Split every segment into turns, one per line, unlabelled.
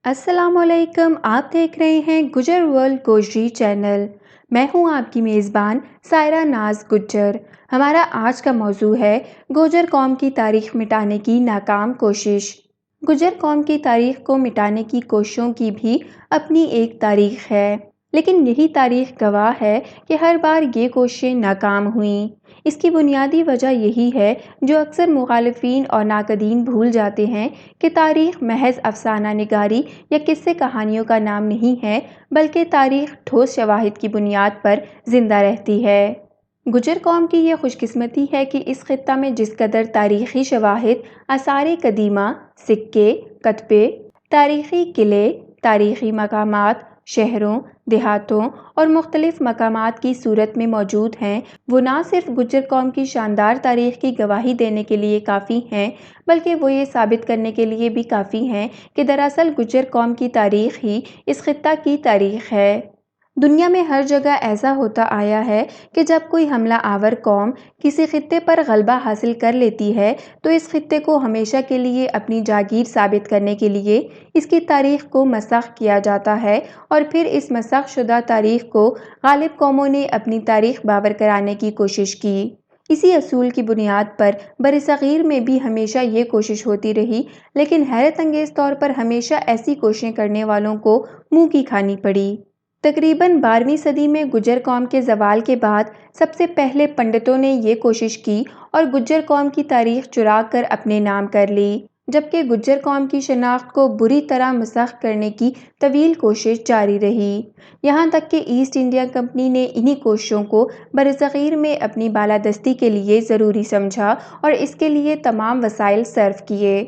अस्सलाम वालेकुम। आप देख रहे हैं गुजर वर्ल्ड गोजरी चैनल। मैं हूं आपकी मेज़बान सायरा नाज गुज्जर। हमारा आज का मौजू है गुजर कौम की तारीख मिटाने की नाकाम कोशिश। गुजर कौम की तारीख को मिटाने की कोशिशों की भी अपनी एक तारीख है, लेकिन यही तारीख गवाह है कि हर बार ये कोशिशें नाकाम हुईं। इसकी बुनियादी वजह यही है जो अक्सर मुखालिफिन और नाकदीन भूल जाते हैं कि तारीख महज अफसाना निगारी या किस्से कहानियों का नाम नहीं है, बल्कि तारीख ठोस शवाहिद की बुनियाद पर जिंदा रहती है। गुजर कौम की ये खुशकिस्मती है कि इस खित्ता में जिस कदर तारीखी शवाहिद, आसार कदीमा, सिक्के, कतबे, तारीखी किले, तारीखी मकामात, शहरों, देहातों और मुख्तलिफ मकामात की सूरत में मौजूद हैं, वो ना सिर्फ गुज्जर कौम की शानदार तारीख की गवाही देने के लिए काफ़ी हैं, बल्कि वो ये साबित करने के लिए भी काफ़ी हैं कि दरअसल गुज्जर कौम की तारीख ही इस खित्ता की तारीख है। दुनिया में हर जगह ऐसा होता आया है कि जब कोई हमला आवर कौम किसी खित्ते पर गलबा हासिल कर लेती है, तो इस खित्ते को हमेशा के लिए अपनी जागीर साबित करने के लिए इसकी तारीख को मसख किया जाता है, और फिर इस मसख शुदा तारीख को गालिब कौमों ने अपनी तारीख बावर कराने की कोशिश की। इसी असूल की बुनियाद पर बरसगीर में भी हमेशा ये कोशिश होती रही, लेकिन हैरत अंगेज़ तौर पर हमेशा ऐसी कोशिशें करने वालों को मुंह की खानी पड़ी। तकरीबन 12वीं सदी में गुज्जर कौम के ज़वाल के बाद सबसे पहले पंडितों ने ये कोशिश की और गुज्जर कौम की तारीख चुरा कर अपने नाम कर ली, जबकि गुज्जर कौम की शनाख्त को बुरी तरह मसख करने की तवील कोशिश जारी रही। यहाँ तक कि ईस्ट इंडिया कंपनी ने इन्हीं कोशिशों को बरसगीर में अपनी बालादस्ती के लिए ज़रूरी समझा और इसके लिए तमाम वसाइल सर्फ किए।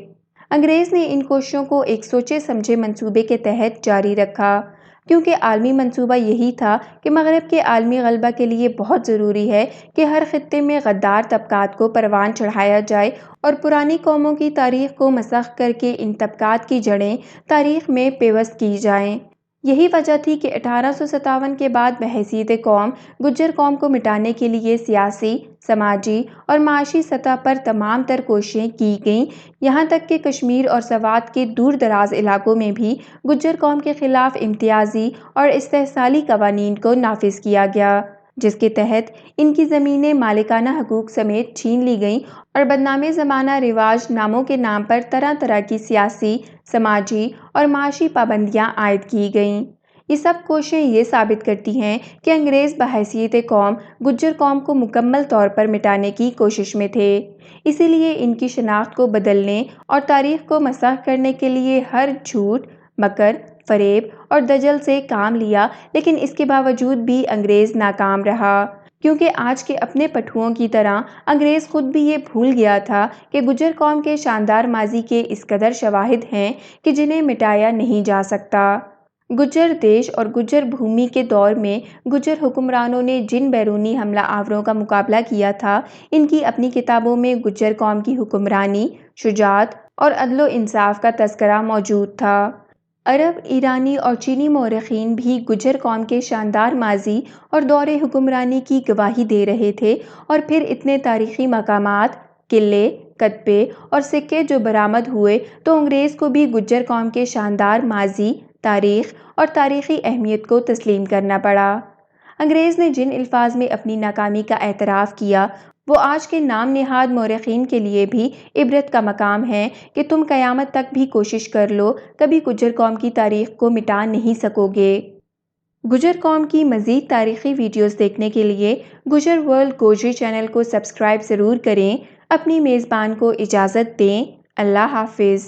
अंग्रेज़ ने इन कोशिशों को एक सोचे समझे मंसूबे के तहत जारी रखा, क्योंकि आलमी मंसूबा यही था कि मगरब के आलमी गलबा के लिए बहुत ज़रूरी है कि हर खित्ते में गद्दार तबकात को परवान चढ़ाया जाए और पुरानी कौमों की तारीख को मसख करके इन तबकात की जड़ें तारीख में पेवस्त की जाएं। यही वजह थी कि 1857 के बाद बहैसियत कौम गुज्जर कौम को मिटाने के लिए सियासी, समाजी और माशी सतह पर तमाम तर कोशिशें की गईं। यहाँ तक कि कश्मीर और सवात के दूर दराज इलाकों में भी गुज्जर कौम के खिलाफ इम्तियाजी और इस्तेहसाली कवानीन को नाफिज किया गया, जिसके तहत इनकी ज़मीनें मालिकाना हकूक समेत छीन ली गईं और बदनामे ज़माना रिवाज नामों के नाम पर तरह तरह की सियासी, समाजी और माशी पाबंदियाँ आयद की गईं। ये सब कोशिशें ये साबित करती हैं कि अंग्रेज़ बहैसियत कौम गुज्जर कौम को मुकम्मल तौर पर मिटाने की कोशिश में थे। इसीलिए इनकी शनाख्त को बदलने और तारीख को मसख करने के लिए हर झूठ, मकर, फरेब और दजल से काम लिया, लेकिन इसके बावजूद भी अंग्रेज़ नाकाम रहा, क्योंकि आज के अपने पठुओं की तरह अंग्रेज़ खुद भी ये भूल गया था कि गुज्जर कौम के शानदार माजी के इस कदर शवाहिद हैं कि जिन्हें मिटाया नहीं जा सकता। गुज्जर देश और गुज्जर भूमि के दौर में गुज्जर हुक्मरानों ने जिन बैरूनी हमला आवरों का मुकाबला किया था, इनकी अपनी किताबों में गुज्जर कौम की हुक्मरानी, शुजाअत और अदलो इंसाफ का तज़किरा मौजूद था। अरब, ईरानी और चीनी मौरखीन भी गुज्जर कौम के शानदार माजी और दौरे हुक्मरानी की गवाही दे रहे थे, और फिर इतने तारीखी मकामात, किले, कतबे और सिक्के जो बरामद हुए, तो अंग्रेज़ को भी गुज्जर कौम के शानदार माजी, तारीख और तारीखी अहमियत को तस्लीम करना पड़ा। अंग्रेज़ ने जिन अल्फाज में अपनी नाकामी का एतराफ़ किया, वो आज के नाम निहाद मौरखीन के लिए भी इबरत का मकाम है कि तुम क़यामत तक भी कोशिश कर लो, कभी गुज्जर कौम की तारीख को मिटा नहीं सकोगे। गुज्जर कौम की मज़ीद तारीख़ी वीडियोज़ देखने के लिए गुजर वर्ल्ड गोजरी चैनल को सब्सक्राइब ज़रूर करें। अपनी मेज़बान को इजाज़त दें। अल्लाह हाफ़िज़।